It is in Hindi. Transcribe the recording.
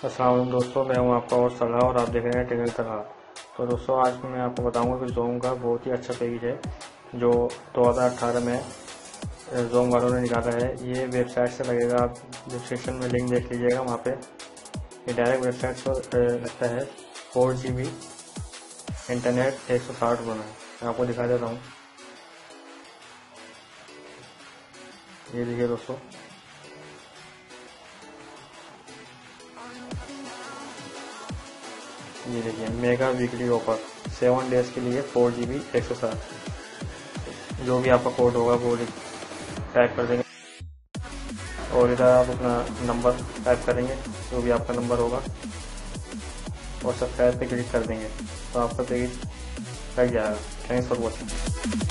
अस्सलाम वालेकुम दोस्तों, मैं हूं आपका और सलाह और आप देख रहे हैं टेक्निकल सलाह। तो दोस्तों आज मैं आपको बताऊंगा कि जोंग का बहुत ही अच्छा पैकेज है जो 2018 में जोंग वालों ने निकाला है। ये वेबसाइट से लगेगा, आप डिस्क्रिप्शन में लिंक देख लीजिएगा, वहाँ पे ये डायरेक्ट वेबसाइट से लगता है। 4 GB इंटरनेट 160 गुना है। मैं आपको दिखा देता हूँ, ये देखिए दोस्तों, ये देखिए मेगा वीकली ऑफर 7 डेज के लिए 4 GB 160। जो भी आपका कोड होगा वो टाइप कर देंगे और इधर आप अपना नंबर टाइप करेंगे, जो भी आपका नंबर होगा, और सब्सक्राइब पे क्लिक कर देंगे तो आपका पेज लग जाएगा। Thanks for watching.